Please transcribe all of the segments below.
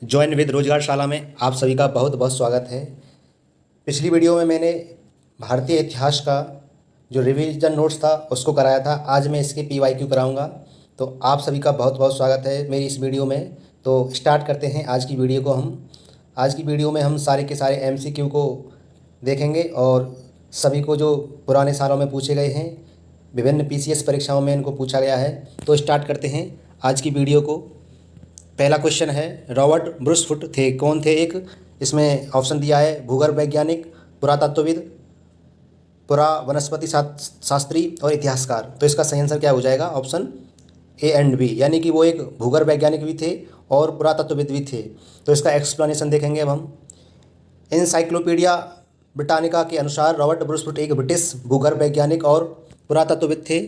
Join with रोजगारशाला में आप सभी का बहुत बहुत स्वागत है। पिछली वीडियो में मैंने भारतीय इतिहास का जो रिवीजन नोट्स था उसको कराया था। आज मैं इसके PYQ कराऊंगा। तो आप सभी का बहुत बहुत स्वागत है मेरी इस वीडियो में। तो स्टार्ट करते हैं आज की वीडियो को। आज की वीडियो में हम सारे के सारे MCQ को देखेंगे और सभी को जो पुराने सालों में पूछे गए हैं, विभिन्न PCS परीक्षाओं में इनको पूछा गया है। तो स्टार्ट करते हैं आज की वीडियो को। पहला क्वेश्चन है, रॉबर्ट ब्रूसफुट थे कौन थे? एक इसमें ऑप्शन दिया है, भूगर्भ वैज्ञानिक, पुरातत्वविद, पुरा वनस्पति शास्त्री और इतिहासकार। तो इसका सही आंसर क्या हो जाएगा? ऑप्शन A एंड B, यानी कि वो एक भूगर्भ वैज्ञानिक भी थे और पुरातत्वविद भी थे। तो इसका एक्सप्लेनेशन देखेंगे अब हम। एनसाइक्लोपीडिया ब्रिटानिका के अनुसार रॉबर्ट ब्रूसफुट एक ब्रिटिश भूगर्भ वैज्ञानिक और पुरातत्वविद थे।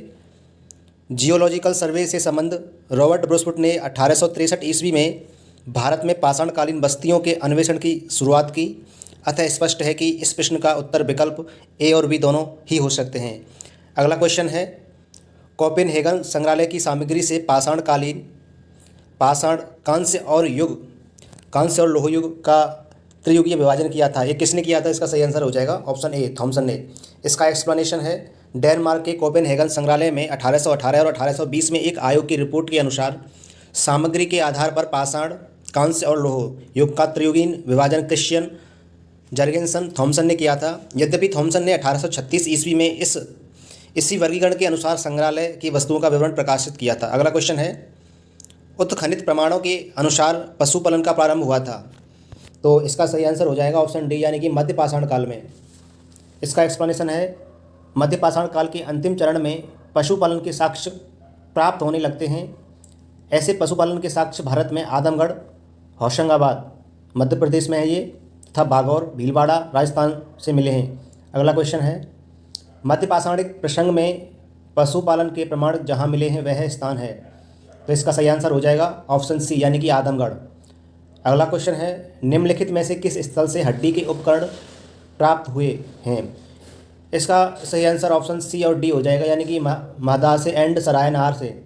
जियोलॉजिकल सर्वे से संबंध, रॉबर्ट ब्रूसफुट ने 1863 ईस्वी में भारत में पाषाणकालीन बस्तियों के अन्वेषण की शुरुआत की। अतः स्पष्ट है कि इस प्रश्न का उत्तर विकल्प A और B दोनों ही हो सकते हैं। अगला क्वेश्चन है, कोपेनहेगन संग्रहालय की सामग्री से पाषाण, कांस्य और लोह युग का त्रियुगीय विभाजन किया था। ये किसने किया था? इसका सही आंसर हो जाएगा ऑप्शन A, थॉमसन ने। इसका एक्सप्लेनेशन है, डेनमार्क के कोपेनहेगन संग्रहालय में 1818 और 1820 में एक आयोग की रिपोर्ट के अनुसार सामग्री के आधार पर पाषाण, कांस्य और लोह युग का त्रियुगीय विभाजन क्रिश्चियन जर्गेनसन थॉमसन ने किया था। यद्यपि थॉमसन ने 1836 ईस्वी में इसी वर्गीकरण के अनुसार संग्रहालय की वस्तुओं का विवरण प्रकाशित किया था। अगला क्वेश्चन है, उत्खनित प्रमाणों के अनुसार पशुपालन का प्रारंभ हुआ था। तो इसका सही आंसर हो जाएगा ऑप्शन D, यानी कि मध्य पाषाण काल में। इसका एक्सप्लेनेशन है, मध्य पाषाण काल के अंतिम चरण में पशुपालन के साक्ष्य प्राप्त होने लगते हैं। ऐसे पशुपालन के साक्ष्य भारत में आदमगढ़, होशंगाबाद मध्य प्रदेश में है ये, तथा बागौर, भीलवाड़ा राजस्थान से मिले हैं। अगला क्वेश्चन है, मध्य पाषाणिक प्रसंग में पशुपालन के प्रमाण जहाँ मिले हैं वह स्थान है। तो इसका सही आंसर हो जाएगा ऑप्शन C, यानी कि आदमगढ़। अगला क्वेश्चन है, निम्नलिखित में से किस स्थल से हड्डी के उपकरण प्राप्त हुए हैं? इसका सही आंसर ऑप्शन C और D हो जाएगा, यानी कि महदा से एंड सरायनहार से।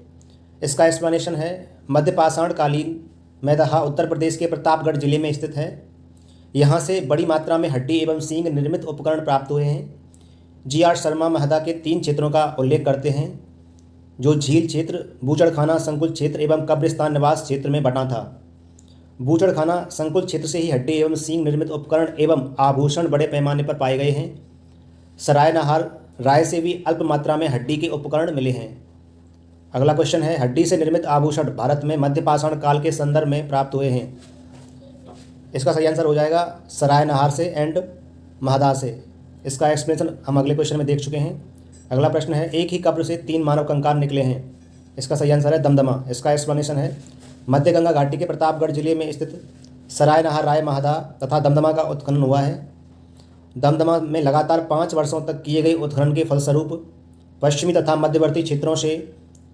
इसका एक्सप्लेनेशन है, मध्य पाषाण कालीन मैदाहा उत्तर प्रदेश के प्रतापगढ़ जिले में स्थित है। यहाँ से बड़ी मात्रा में हड्डी एवं सींग निर्मित उपकरण प्राप्त हुए हैं। GR शर्मा महदा के 3 क्षेत्रों का उल्लेख करते हैं, जो झील क्षेत्र, बूचड़खाना संकुल क्षेत्र एवं कब्रिस्तान निवास क्षेत्र में बटा था। बूचड़खाना संकुल क्षेत्र से ही हड्डी एवं सींग निर्मित उपकरण एवं आभूषण बड़े पैमाने पर पाए गए हैं। सरायनहार राय से भी अल्प मात्रा में हड्डी के उपकरण मिले हैं। अगला क्वेश्चन है, हड्डी से निर्मित आभूषण भारत में मध्य पाषाण काल के संदर्भ में प्राप्त हुए हैं। इसका सही आंसर हो जाएगा सरायनहार से एंड महदा से। इसका एक्सप्लेनेशन हम अगले क्वेश्चन में देख चुके हैं। अगला प्रश्न है, एक ही कब्र से 3 मानव कंकाल निकले हैं। इसका सही आंसर है दमदमा। इसका एक्सप्लेनेशन है, मध्य गंगा घाटी के प्रतापगढ़ जिले में स्थित सरायनहार राय महदा तथा दमदमा का उत्खनन हुआ है। दमदमा में लगातार 5 वर्षों तक किए गए उत्खनन के फलस्वरूप पश्चिमी तथा मध्यवर्ती क्षेत्रों से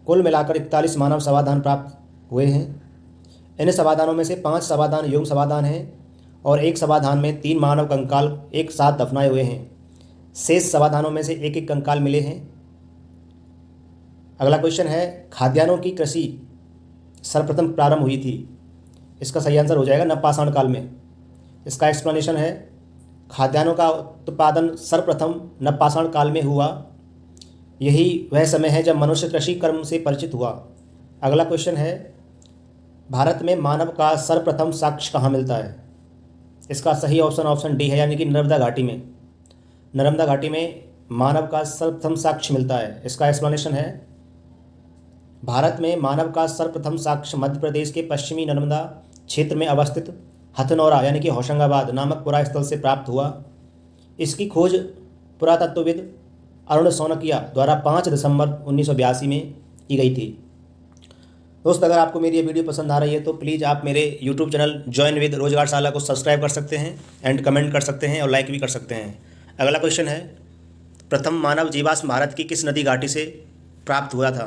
कुल मिलाकर 41 मानव समाधान प्राप्त हुए हैं। इन समाधानों में से 5 समाधान युग्म समाधान हैं और एक समाधान में 3 मानव कंकाल एक साथ दफनाए हुए हैं। शेष समाधानों में से एक एक कंकाल मिले हैं। अगला क्वेश्चन है, खाद्यान्नों की कृषि सर्वप्रथम प्रारंभ हुई थी। इसका सही आंसर हो जाएगा नवपाषाण काल में। इसका एक्सप्लेनेशन है, खाद्यान्नों का उत्पादन सर्वप्रथम नवपाषाण काल में हुआ। यही वह समय है जब मनुष्य कृषि कर्म से परिचित हुआ। अगला क्वेश्चन है, भारत में मानव का सर्वप्रथम साक्ष्य कहाँ मिलता है? इसका सही ऑप्शन D है, यानी कि नर्मदा घाटी में। नर्मदा घाटी में मानव का सर्वप्रथम साक्ष्य मिलता है। इसका एक्सप्लेनेशन है, भारत में मानव का सर्वप्रथम साक्ष्य मध्य प्रदेश के पश्चिमी नर्मदा क्षेत्र में अवस्थित हथनौरा, यानी कि होशंगाबाद नामक पुरा स्थल से प्राप्त हुआ। इसकी खोज पुरातत्वविद अरुण सोनकिया द्वारा 5 दिसंबर 1982 में की गई थी। दोस्त, अगर आपको मेरी ये वीडियो पसंद आ रही है तो प्लीज़ आप मेरे YouTube चैनल जॉइन विद रोजगारशाला को सब्सक्राइब कर सकते हैं एंड कमेंट कर सकते हैं और लाइक भी कर सकते हैं। अगला क्वेश्चन है, प्रथम मानव जीवाश्म भारत की किस नदी घाटी से प्राप्त हुआ था?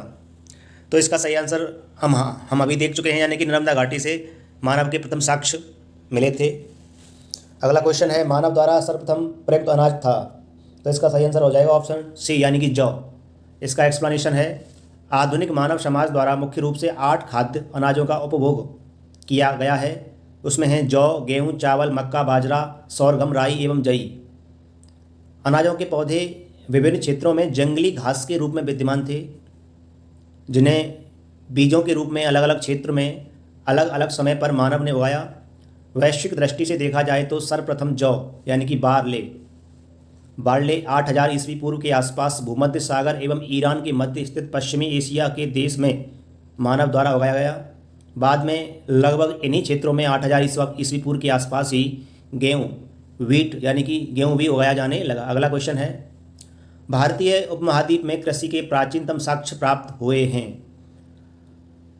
तो इसका सही आंसर हम अभी देख चुके हैं, यानी कि नर्मदा घाटी से मानव के प्रथम साक्ष्य मिले थे। अगला क्वेश्चन है, मानव द्वारा सर्वप्रथम प्रयुक्त अनाज था। तो इसका सही आंसर हो जाएगा ऑप्शन C, यानी कि जौ। इसका एक्सप्लेनेशन है, आधुनिक मानव समाज द्वारा मुख्य रूप से 8 खाद्य अनाजों का उपभोग किया गया है। उसमें हैं जौ, गेहूँ, चावल, मक्का, बाजरा, सोरगम, राई एवं जई। अनाजों के पौधे विभिन्न क्षेत्रों में जंगली घास के रूप में विद्यमान थे, जिन्हें बीजों के रूप में अलग अलग क्षेत्र में अलग अलग समय पर मानव ने उगाया। वैश्विक दृष्टि से देखा जाए तो सर्वप्रथम जौ यानी कि बार्ले 8000 ईस्वी पूर्व के आसपास भूमध्य सागर एवं ईरान के मध्य स्थित पश्चिमी एशिया के देश में मानव द्वारा उगाया गया। बाद में लगभग इन्हीं क्षेत्रों में 8000 ईस्वी पूर्व के आसपास ही गेहूँ, वीट यानी कि गेहूँ भी उगाया जाने लगा। अगला क्वेश्चन है, भारतीय उपमहाद्वीप में कृषि के प्राचीनतम साक्ष्य प्राप्त हुए हैं।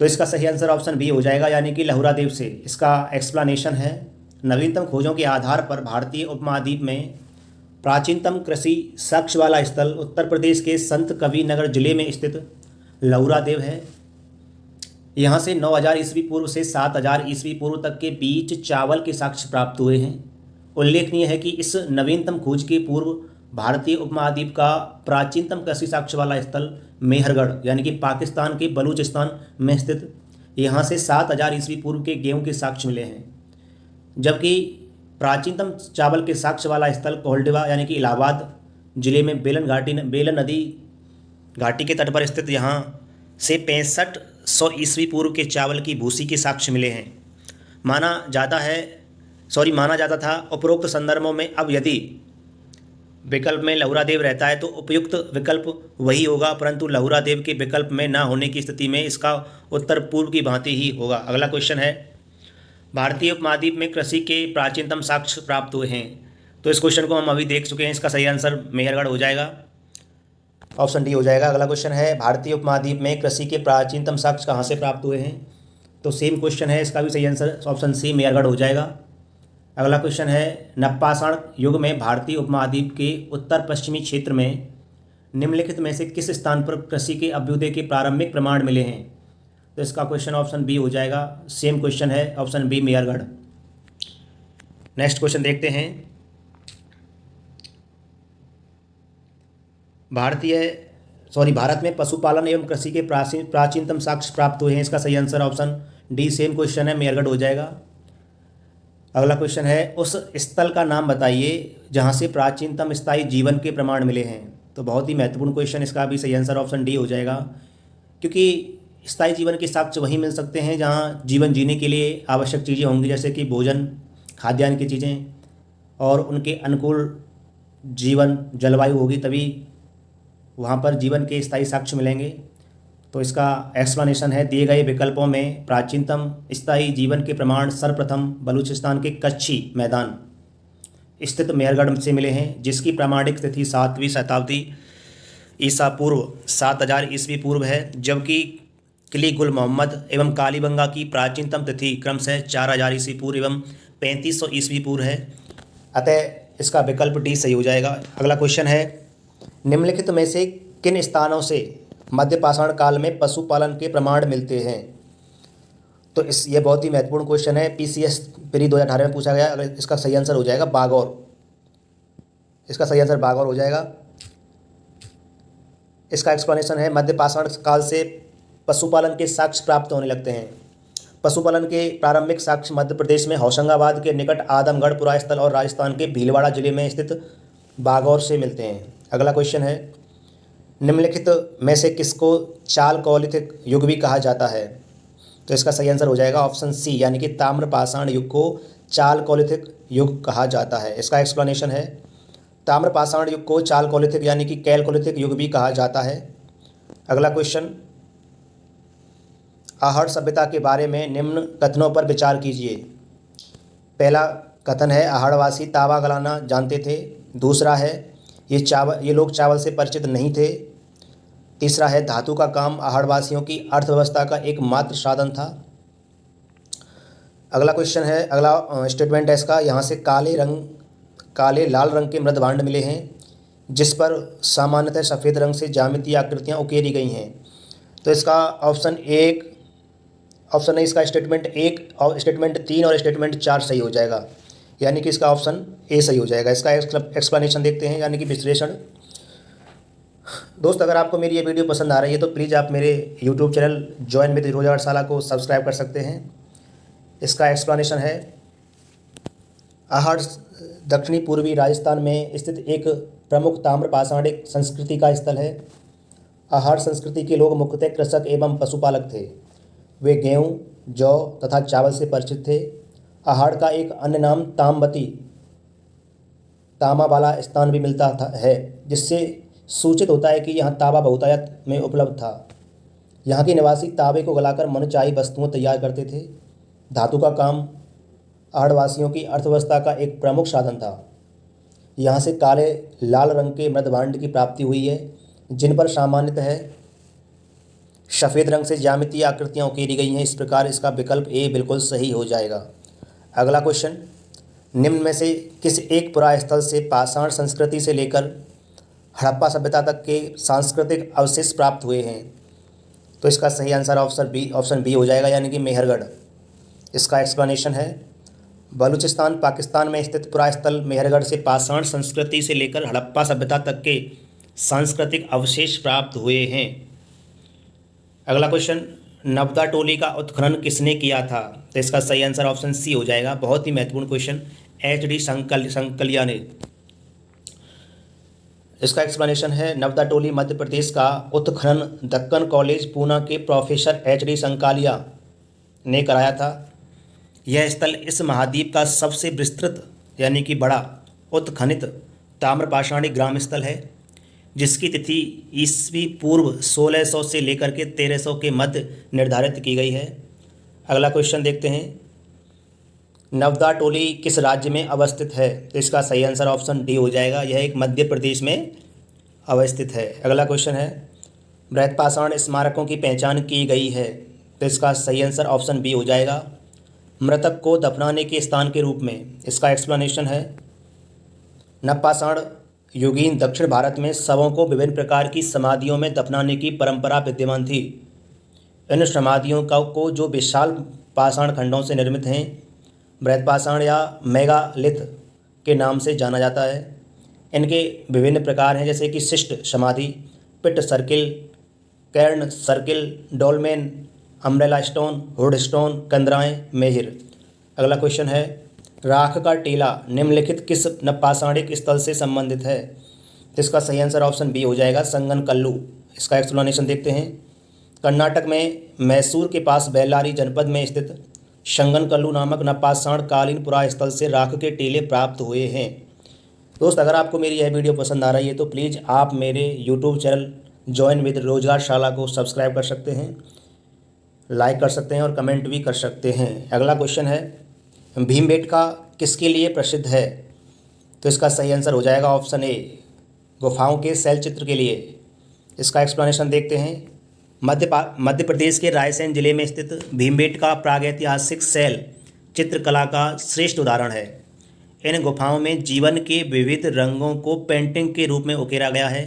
तो इसका सही आंसर ऑप्शन बी हो जाएगा, यानी कि लहुरा देव से। इसका एक्सप्लेनेशन है, नवीनतम खोजों के आधार पर भारतीय उपमहाद्वीप में प्राचीनतम कृषि साक्ष्य वाला स्थल उत्तर प्रदेश के संत कबीर नगर जिले में स्थित लहुरा देव है। यहाँ से 9000 ईस्वी पूर्व से 7000 ईस्वी पूर्व तक के बीच चावल के साक्ष्य प्राप्त हुए हैं। उल्लेखनीय है कि इस नवीनतम खोज के पूर्व भारतीय उपमहाद्वीप का प्राचीनतम कृषि साक्ष्य वाला स्थल मेहरगढ़ यानी कि पाकिस्तान के बलूचिस्तान में स्थित, यहाँ से 7000 ईस्वी पूर्व के गेहूं के साक्ष्य मिले हैं। जबकि प्राचीनतम चावल के साक्ष्य वाला स्थल कोल्डिवा यानी कि इलाहाबाद जिले में बेलन नदी घाटी के तट पर स्थित, यहाँ से 6500 ईस्वी पूर्व के चावल की भूसी के साक्ष्य मिले हैं। माना जाता था उपरोक्त संदर्भों में अब यदि विकल्प में लहुरा देव रहता है तो उपयुक्त विकल्प वही होगा, परंतु लहुरा देव के विकल्प में ना होने की स्थिति में इसका उत्तर पूर्व की भांति ही होगा। अगला क्वेश्चन है, भारतीय उपमहाद्वीप में कृषि के प्राचीनतम साक्ष्य प्राप्त हुए हैं। तो इस क्वेश्चन को हम अभी देख चुके हैं, इसका सही आंसर मेहरगढ़ हो जाएगा, ऑप्शन डी हो जाएगा। अगला क्वेश्चन है, भारतीय उपमहाद्वीप में कृषि के प्राचीनतम साक्ष्य कहाँ से प्राप्त हुए हैं। तो सेम क्वेश्चन है, इसका भी सही आंसर ऑप्शन सी मेहरगढ़ हो जाएगा। अगला क्वेश्चन है, नवपाषाण युग में भारतीय उपमहाद्वीप के उत्तर पश्चिमी क्षेत्र में निम्नलिखित में से किस स्थान पर कृषि के अभ्युदय के प्रारंभिक प्रमाण मिले हैं। तो इसका क्वेश्चन ऑप्शन बी हो जाएगा, सेम क्वेश्चन है, option B Mehrgarh. Next question देखते हैं, भारत में पशुपालन एवं कृषि के प्राचीनतम साक्ष्य प्राप्त हुए हैं। इसका सही answer option D same question है, मेहरगढ़ हो जाएगा। अगला क्वेश्चन है, उस स्थल का नाम बताइए जहाँ से प्राचीनतम स्थायी जीवन के प्रमाण मिले हैं। तो बहुत ही महत्वपूर्ण क्वेश्चन, इसका भी सही आंसर ऑप्शन डी हो जाएगा, क्योंकि स्थायी जीवन के साक्ष्य वहीं मिल सकते हैं जहाँ जीवन जीने के लिए आवश्यक चीज़ें होंगी, जैसे कि भोजन, खाद्यान्न की चीज़ें और उनके अनुकूल जीवन जलवायु होगी, तभी वहाँ पर जीवन के स्थायी साक्ष्य मिलेंगे। तो इसका एक्सप्लेनेशन है, दिए गए विकल्पों में प्राचीनतम स्थायी जीवन के प्रमाण सर्वप्रथम बलूचिस्तान के कच्छी मैदान स्थित मेहरगढ़ से मिले हैं, जिसकी प्रामाणिक तिथि 7वीं शताब्दी ईसा पूर्व 7000 ईस्वी पूर्व है। जबकि किली गुल मोहम्मद एवं कालीबंगा की प्राचीनतम तिथि क्रमशः 4000 ईस्वी पूर्व एवं 3500 ईस्वी पूर्व है। अतः इसका विकल्प डी सही हो जाएगा। अगला क्वेश्चन है, निम्नलिखित में से किन स्थानों से मध्य पाषाण काल में पशुपालन के प्रमाण मिलते हैं। तो ये बहुत ही महत्वपूर्ण क्वेश्चन है, PCS प्री 2018 में पूछा गया। अगर इसका सही आंसर हो जाएगा बागौर, इसका सही आंसर बागौर हो जाएगा। इसका एक्सप्लेनेशन है, मध्य पाषाण काल से पशुपालन के साक्ष्य प्राप्त होने लगते हैं। पशुपालन के प्रारंभिक साक्ष्य मध्य प्रदेश में होशंगाबाद के निकट आदमगढ़ पुरास्थल और राजस्थान के भीलवाड़ा जिले में स्थित बागौर से मिलते हैं। अगला क्वेश्चन है, निम्नलिखित में से किसको चालकोलिथिक युग भी कहा जाता है। तो इसका सही आंसर हो जाएगा ऑप्शन सी, यानी कि ताम्रपाषाण युग को चालकोलिथिक युग कहा जाता है। इसका एक्सप्लेनेशन है, ताम्रपाषाण युग को चालकोलिथिक यानी कि कैलकोलिथिक युग भी कहा जाता है। अगला क्वेश्चन, आहड़ सभ्यता के बारे में निम्न कथनों पर विचार कीजिए। पहला कथन है, आहड़वासी तावा गलाना जानते थे। दूसरा है, ये लोग चावल से परिचित नहीं थे। तीसरा है, धातु का काम आहड़वासियों की अर्थव्यवस्था का एकमात्र साधन था। अगला क्वेश्चन है, अगला स्टेटमेंट है इसका, यहाँ से काले लाल रंग के मृद भांड मिले हैं, जिस पर सामान्यतः सफ़ेद रंग से ज्यामितीय आकृतियाँ उकेरी गई हैं। तो इसका ऑप्शन नहीं, इसका स्टेटमेंट 1 और स्टेटमेंट 3 और स्टेटमेंट 4 सही हो जाएगा, यानी कि इसका ऑप्शन ए सही हो जाएगा। इसका एक्सप्लेनेशन देखते हैं, यानी कि विश्लेषण। दोस्त, अगर आपको मेरी ये वीडियो पसंद आ रही है तो प्लीज़ आप मेरे YouTube चैनल जॉइन विद रोजगारशाला को सब्सक्राइब कर सकते हैं। इसका एक्सप्लेनेशन है अहाड़ दक्षिणी पूर्वी राजस्थान में स्थित एक प्रमुख ताम्र पाषाणिक संस्कृति का स्थल है। अहाड़ संस्कृति के लोग मुख्यतः कृषक एवं पशुपालक थे। वे गेहूँ, जौ तथा चावल से परिचित थे। अहाड़ का एक अन्य नाम तामवती तामा वाला स्थान भी मिलता था है, जिससे सूचित होता है कि यहाँ तांबा बहुतायत में उपलब्ध था। यहाँ के निवासी तांबे को गलाकर मनचाही वस्तुएं तैयार करते थे। धातु का काम अहाड़वासियों की अर्थव्यवस्था का एक प्रमुख साधन था। यहाँ से काले लाल रंग के मृदभांड की प्राप्ति हुई है, जिन पर सामान्यतः सफ़ेद रंग से ज्यामितीय आकृतियाँ उकेरी गई हैं। इस प्रकार इसका विकल्प ए बिल्कुल सही हो जाएगा। अगला क्वेश्चन, निम्न में से किस एक पुरास्थल से पाषाण संस्कृति से लेकर हड़प्पा सभ्यता तक के सांस्कृतिक अवशेष प्राप्त हुए हैं? तो इसका सही आंसर ऑप्शन बी हो जाएगा, यानी कि मेहरगढ़। इसका एक्सप्लेनेशन है बलूचिस्तान पाकिस्तान में स्थित पुरास्थल मेहरगढ़ से पाषाण संस्कृति से लेकर हड़प्पा सभ्यता तक के सांस्कृतिक अवशेष प्राप्त हुए हैं। अगला क्वेश्चन, नवदा टोली का उत्खनन किसने किया था? तो इसका सही आंसर ऑप्शन सी हो जाएगा। बहुत ही महत्वपूर्ण क्वेश्चन, एच.डी. संकलिया ने। इसका एक्सप्लेनेशन है नवदा टोली मध्य प्रदेश का उत्खनन दक्कन कॉलेज पूना के प्रोफेसर एच.डी. संकालिया ने कराया था। यह स्थल इस महाद्वीप का सबसे विस्तृत यानी कि बड़ा उत्खनित ताम्रपाषाणी ग्राम स्थल है, जिसकी तिथि ईस्वी पूर्व 1600 से लेकर के 1300 के मध्य निर्धारित की गई है। अगला क्वेश्चन देखते हैं, नवदा टोली किस राज्य में अवस्थित है? तो इसका सही आंसर ऑप्शन डी हो जाएगा। यह एक मध्य प्रदेश में अवस्थित है। अगला क्वेश्चन है, बृहत्पाषाण स्मारकों की पहचान की गई है। तो इसका सही आंसर ऑप्शन बी हो जाएगा, मृतक को दफनाने के स्थान के रूप में। इसका एक्सप्लेनेशन है नवपाषाण युगीन दक्षिण भारत में शवों को विभिन्न प्रकार की समाधियों में दफनाने की परंपरा विद्यमान थी। इन समाधियों को जो विशाल पाषाण खंडों से निर्मित हैं, बृहत्पाषाण या मेगालिथ के नाम से जाना जाता है। इनके विभिन्न प्रकार हैं, जैसे कि शिष्ट समाधि, pit circle, cairn circle, dolmen, umbrella stone, hood stone, कंदराएँ, मेहिर। अगला क्वेश्चन है, राख का टीला निम्नलिखित किस नवपाषाणिक स्थल से संबंधित है? तो इसका सही आंसर ऑप्शन बी हो जाएगा, संगनकल्लू। इसका एक्सप्लेनेशन देखते हैं, कर्नाटक में मैसूर के पास बेल्लारी जनपद में स्थित संगनकल्लू नामक नवपाषाण कालीन पुरास्थल से राख के टीले प्राप्त हुए हैं। दोस्त, अगर आपको मेरी यह वीडियो पसंद आ रही है तो प्लीज़ आप मेरे यूट्यूब चैनल जॉइन विद रोजगारशाला को सब्सक्राइब कर सकते हैं, लाइक कर सकते हैं और कमेंट भी कर सकते हैं। अगला क्वेश्चन है, भीमबेटका किसके लिए प्रसिद्ध है? तो इसका सही आंसर हो जाएगा ऑप्शन ए, गुफाओं के शैल चित्र के लिए। इसका एक्सप्लेनेशन देखते हैं, मध्य प्रदेश के रायसेन जिले में स्थित भीमबेटका प्रागैतिहासिक शैल चित्रकला का श्रेष्ठ उदाहरण है। इन गुफाओं में जीवन के विविध रंगों को पेंटिंग के रूप में उकेरा गया है,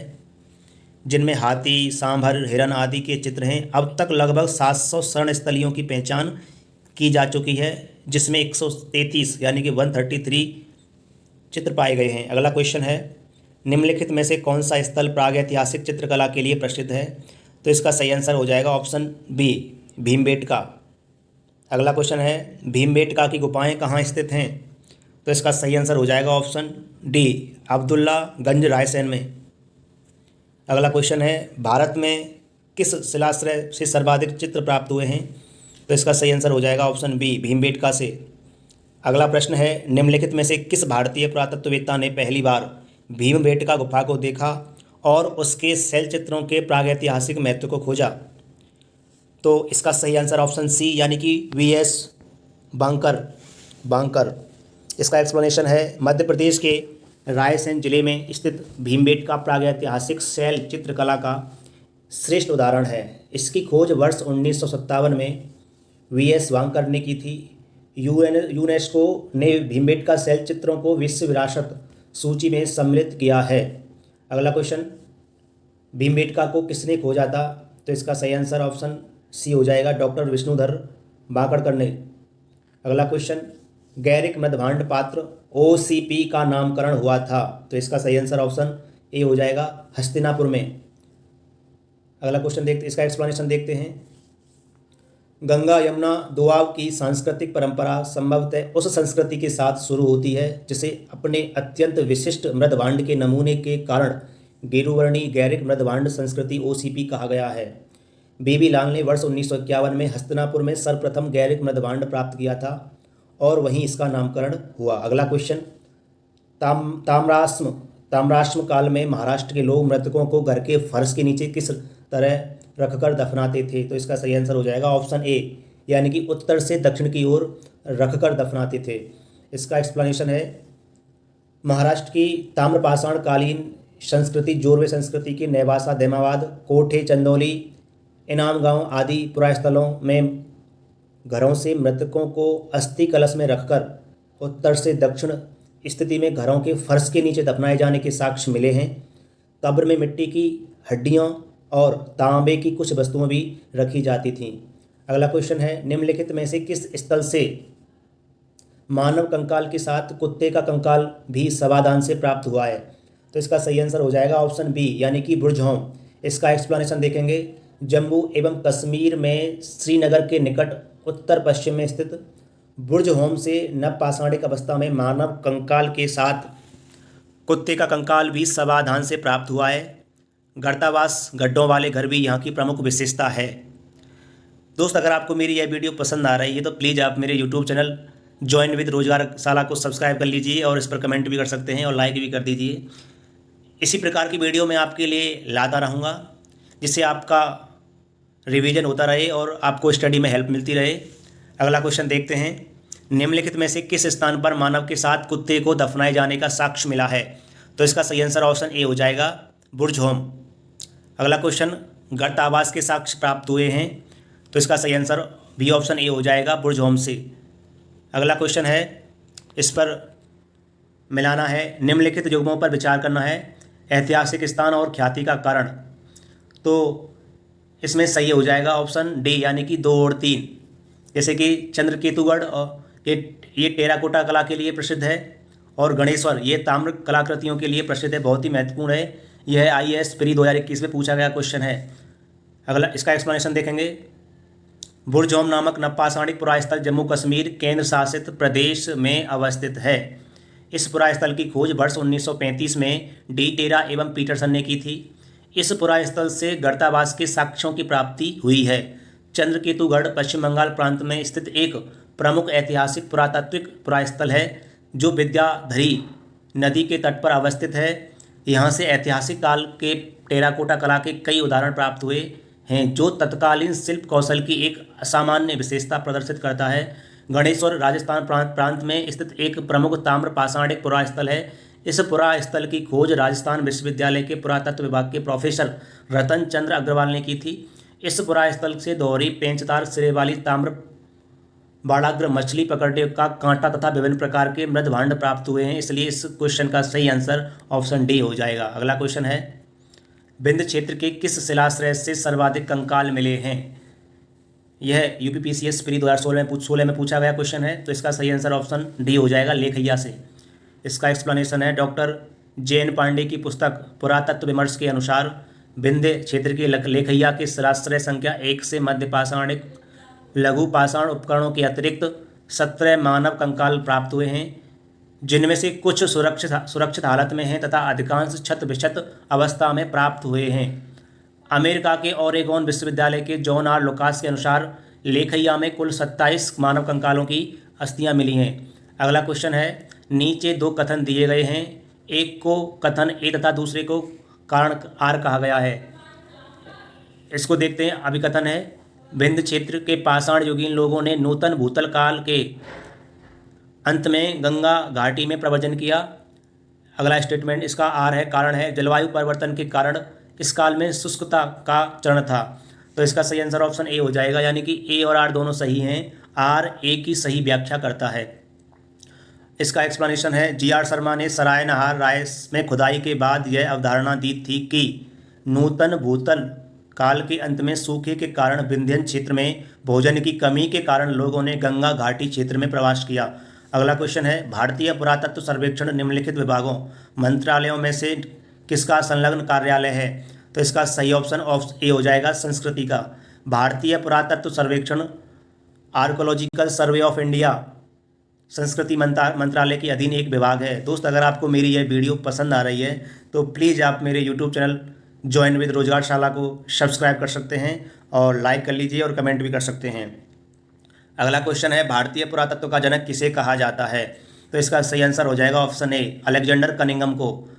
जिनमें हाथी, सांभर, हिरन आदि के चित्र हैं। अब तक लगभग 700 शरण स्थलियों की पहचान की जा चुकी है, जिसमें 133 यानी कि 133 चित्र पाए गए हैं। अगला क्वेश्चन है, निम्नलिखित में से कौन सा स्थल प्रागैतिहासिक चित्रकला के लिए प्रसिद्ध है? तो इसका सही आंसर हो जाएगा ऑप्शन बी, भीमबेटका। अगला क्वेश्चन है, भीमबेटका की गुफाएं कहाँ स्थित हैं? तो इसका सही आंसर हो जाएगा ऑप्शन डी, अब्दुल्लागंज रायसेन में। अगला क्वेश्चन है, भारत में किस शिलाश्रय से सर्वाधिक चित्र प्राप्त हुए हैं? तो इसका सही आंसर हो जाएगा ऑप्शन बी, भीमबेटका से। अगला प्रश्न है, निम्नलिखित में से किस भारतीय पुरातत्ववेत्ता ने पहली बार भीमबेटका गुफा को देखा और उसके शैल चित्रों के प्रागैतिहासिक महत्व को खोजा? तो इसका सही आंसर ऑप्शन सी, यानी कि वी.एस. बांकर। इसका एक्सप्लेनेशन है, मध्य प्रदेश के रायसेन जिले में स्थित भीमबेटका प्रागैतिहासिक शैल चित्रकला का श्रेष्ठ उदाहरण है। इसकी खोज वर्ष 1957 में वी.एस. बांकर ने की थी। यूनेस्को ने भीमबेटका शैल चित्रों को विश्व विरासत सूची में सम्मिलित किया है। अगला क्वेश्चन, भीमबेटका को किसने खोजा था? तो इसका सही आंसर ऑप्शन सी हो जाएगा, डॉक्टर विष्णुधर बांकड़कर ने। अगला क्वेश्चन, गैरिक मृदभांड पात्र OCP का नामकरण हुआ था? तो इसका सही आंसर ऑप्शन ए हो जाएगा, हस्तिनापुर में। अगला क्वेश्चन इसका एक्सप्लेनेशन देखते हैं, गंगा यमुना दोआब की सांस्कृतिक परंपरा संभवतः उस संस्कृति के साथ शुरू होती है जिसे अपने अत्यंत विशिष्ट मृदभांड के नमूने के कारण गेरुवर्णी गैरिक मृदभांड संस्कृति ओसीपी कहा गया है। बीबी लाल ने वर्ष 1951 में हस्तिनापुर में सर्वप्रथम गैरिक मृदभांड प्राप्त किया था और वहीं इसका नामकरण हुआ। अगला क्वेश्चन, ताम्राश्म काल में महाराष्ट्र के लोग मृतकों को घर के फर्श के नीचे किस तरह रखकर दफनाते थे? तो इसका सही आंसर हो जाएगा ऑप्शन ए, यानी कि उत्तर से दक्षिण की ओर रखकर दफनाते थे। इसका एक्सप्लेनेशन है, महाराष्ट्र की ताम्रपाषाण कालीन संस्कृति जोरवे संस्कृति के नेवासा देमाबाद कोठे चंदौली इनाम गांव आदि पुरास्थलों में घरों से मृतकों को अस्थि कलश में रखकर उत्तर से दक्षिण स्थिति में घरों के फर्श के नीचे दफनाए जाने के साक्ष्य मिले हैं। कब्र में मिट्टी की हड्डियां और तांबे की कुछ वस्तुएं भी रखी जाती थीं। अगला क्वेश्चन है, निम्नलिखित में से किस स्थल से मानव कंकाल के साथ कुत्ते का कंकाल भी सवादान से प्राप्त हुआ है? तो इसका सही आंसर हो जाएगा ऑप्शन बी, यानी कि बुर्जहोम। इसका एक्सप्लेनेशन देखेंगे, जम्मू एवं कश्मीर में श्रीनगर के निकट उत्तर पश्चिम में स्थित बुर्जहोम से नवपाषाणिक अवस्था में मानव कंकाल के साथ कुत्ते का कंकाल भी सवाधान से प्राप्त हुआ है। गर्तावास गड्ढों वाले घर भी यहाँ की प्रमुख विशेषता है। दोस्त, अगर आपको मेरी यह वीडियो पसंद आ रही है तो प्लीज़ आप मेरे यूट्यूब चैनल ज्वाइन विद रोजगारशाला को सब्सक्राइब कर लीजिए और इस पर कमेंट भी कर सकते हैं और लाइक भी कर दीजिए। इसी प्रकार की वीडियो मैं आपके लिए लाता रहूँगा जिससे आपका रिवीजन होता रहे और आपको स्टडी में हेल्प मिलती रहे। अगला क्वेश्चन देखते हैं, निम्नलिखित में से किस स्थान पर मानव के साथ कुत्ते को दफनाए जाने का साक्ष्य मिला है? तो इसका सही आंसर ऑप्शन ए हो जाएगा, बुर्जहोम। अगला क्वेश्चन, गर्तावास के साक्ष्य प्राप्त हुए हैं, तो इसका सही आंसर बी ऑप्शन ए हो जाएगा, बुर्जहोम से। अगला क्वेश्चन है, इस पर मिलाना है, निम्नलिखित युग्मों पर विचार करना है, ऐतिहासिक स्थान और ख्याति का कारण। तो इसमें सही हो जाएगा ऑप्शन डी, यानी कि 2 और 3। जैसे कि चंद्रकेतुगढ़ और ये टेराकोटा कला के लिए प्रसिद्ध है और गणेश्वर ये ताम्र कलाकृतियों के लिए प्रसिद्ध है, बहुत ही महत्वपूर्ण है। यह IAS प्री 2021 में पूछा गया क्वेश्चन है। अगला इसका एक्सप्लेनेशन देखेंगे, बुर्जहोम नामक नवपाषाणिक पुरास्थल जम्मू कश्मीर केंद्र शासित प्रदेश में अवस्थित है। इस पुरास्थल की खोज वर्ष 1935 में डी टेरा एवं पीटरसन ने की थी। इस पुरास्थल से गर्तावास के साक्ष्यों की प्राप्ति हुई है। चंद्रकेतुगढ़ पश्चिम बंगाल प्रांत में स्थित एक प्रमुख ऐतिहासिक पुरातात्विक पुरास्थल है जो विद्याधरी नदी के तट पर अवस्थित है। यहाँ से ऐतिहासिक काल के टेराकोटा कला के कई उदाहरण प्राप्त हुए हैं जो तत्कालीन शिल्प कौशल की एक असामान्य विशेषता प्रदर्शित करता है। गणेश्वर राजस्थान प्रांत में स्थित एक प्रमुख ताम्र पाषाणिक पुरास्थल है। इस पुरास्थल की खोज राजस्थान विश्वविद्यालय के पुरातत्व विभाग के प्रोफेसर रतन चंद्र अग्रवाल ने की थी। इस पुरास्थल से दोहरी पेंचदार सिरे वाली ताम्र बाड़ाग्र मछली पकड़ने का कांटा तथा विभिन्न प्रकार के मृदभांड प्राप्त हुए हैं, इसलिए इस क्वेश्चन का सही आंसर ऑप्शन डी हो जाएगा। अगला क्वेश्चन है, विंध्य क्षेत्र के किस शिलाश्रय से सर्वाधिक कंकाल मिले हैं? यह UPPCS प्री 2016 में पूछा गया क्वेश्चन है, तो इसका सही आंसर ऑप्शन डी हो जाएगा, लेखैया से। इसका एक्सप्लेनेशन है, डॉक्टर JN पांडे की पुस्तक पुरातत्व विमर्श के अनुसार विंध्य क्षेत्र के लेखैया के शिलाश्रय संख्या 1 से मध्य पाषाणिक लघु पाषाण उपकरणों के अतिरिक्त 17 मानव कंकाल प्राप्त हुए हैं, जिनमें से कुछ सुरक्षित हालत में हैं तथा अधिकांश क्षत विक्षत अवस्था में प्राप्त हुए हैं। अमेरिका के ओरेगोन विश्वविद्यालय के जॉन R लुकास के अनुसार लेखैया में कुल 27 मानव कंकालों की अस्थियां मिली हैं। अगला क्वेश्चन है, नीचे 2 कथन दिए गए हैं, एक को कथन ए तथा दूसरे को कारण आर कहा गया है। इसको देखते हैं। अभिकथन है, विंध्य क्षेत्र के पाषाण युगीन लोगों ने नूतन भूतल काल के अंत में गंगा घाटी में प्रव्रजन किया। अगला स्टेटमेंट इसका आर है, कारण है, जलवायु परिवर्तन के कारण इस काल में शुष्कता का चरण था। तो इसका सही आंसर ऑप्शन ए हो जाएगा, यानी कि ए और आर दोनों सही हैं, आर ए की सही व्याख्या करता है। इसका एक्सप्लेनेशन है, GR शर्मा ने सराय नहार राय में खुदाई के बाद यह अवधारणा दी थी कि नूतन भूतल काल के अंत में सूखे के कारण विंध्यन क्षेत्र में भोजन की कमी के कारण लोगों ने गंगा घाटी क्षेत्र में प्रवास किया। अगला क्वेश्चन है, भारतीय पुरातत्व सर्वेक्षण निम्नलिखित विभागों मंत्रालयों में से किसका संलग्न कार्यालय है? तो इसका सही ऑप्शन ए हो जाएगा, संस्कृति का। भारतीय पुरातत्व सर्वेक्षण आर्कोलॉजिकल सर्वे ऑफ इंडिया संस्कृति मंत्रालय के अधीन एक विभाग है। दोस्त, अगर आपको मेरी यह वीडियो पसंद आ रही है तो प्लीज़ आप मेरे यूट्यूब चैनल ज्वाइन विद रोजगारशाला को सब्सक्राइब कर सकते हैं और लाइक कर लीजिए और कमेंट भी कर सकते हैं। अगला क्वेश्चन है, भारतीय पुरातत्व का जनक किसे कहा जाता है? तो इसका सही आंसर हो जाएगा ऑप्शन ए, अलेक्जेंडर कनिंघम को।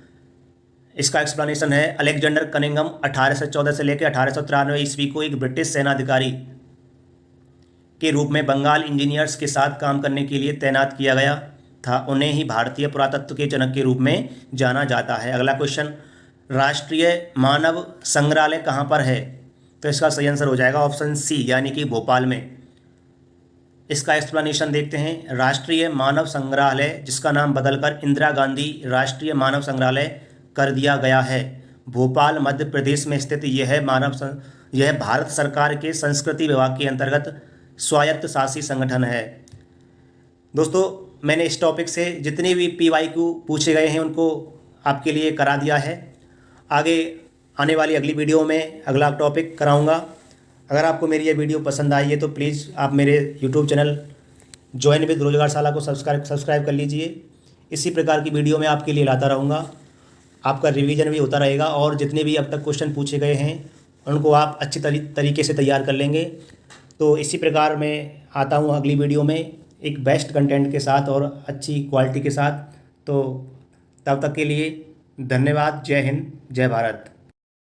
इसका एक्सप्लेनेशन है, अलेक्जेंडर कनिंघम 1814 से लेकर 1893 ईस्वी को एक ब्रिटिश सेनाधिकारी के रूप में बंगाल इंजीनियर्स के साथ काम करने के लिए तैनात किया गया था। उन्हें ही भारतीय पुरातत्व के जनक के रूप में जाना जाता है। अगला क्वेश्चन, राष्ट्रीय मानव संग्रहालय कहाँ पर है? तो इसका सही आंसर हो जाएगा ऑप्शन सी, यानी कि भोपाल में। इसका एक्सप्लेनेशन देखते हैं, राष्ट्रीय मानव संग्रहालय जिसका नाम बदलकर इंदिरा गांधी राष्ट्रीय मानव संग्रहालय कर दिया गया है, भोपाल मध्य प्रदेश में स्थित यह भारत सरकार के संस्कृति विभाग के अंतर्गत स्वायत्त शासी संगठन है। दोस्तों, मैंने इस टॉपिक से जितने भी PYQ पूछे गए हैं उनको आपके लिए करा दिया है। आगे आने वाली अगली वीडियो में अगला टॉपिक कराऊंगा। अगर आपको मेरी ये वीडियो पसंद आई है तो प्लीज़ आप मेरे यूट्यूब चैनल ज्वाइन विद रोजगारशाला को सब्सक्राइब कर लीजिए। इसी प्रकार की वीडियो मैं आपके लिए लाता रहूँगा। आपका रिवीजन भी होता रहेगा और जितने भी अब तक क्वेश्चन पूछे गए हैं उनको आप अच्छी तरीके से तैयार कर लेंगे। तो इसी प्रकार मैं आता हूँ अगली वीडियो में एक बेस्ट कंटेंट के साथ और अच्छी क्वालिटी के साथ। तो तब तक के लिए धन्यवाद। जय हिंद, जय भारत।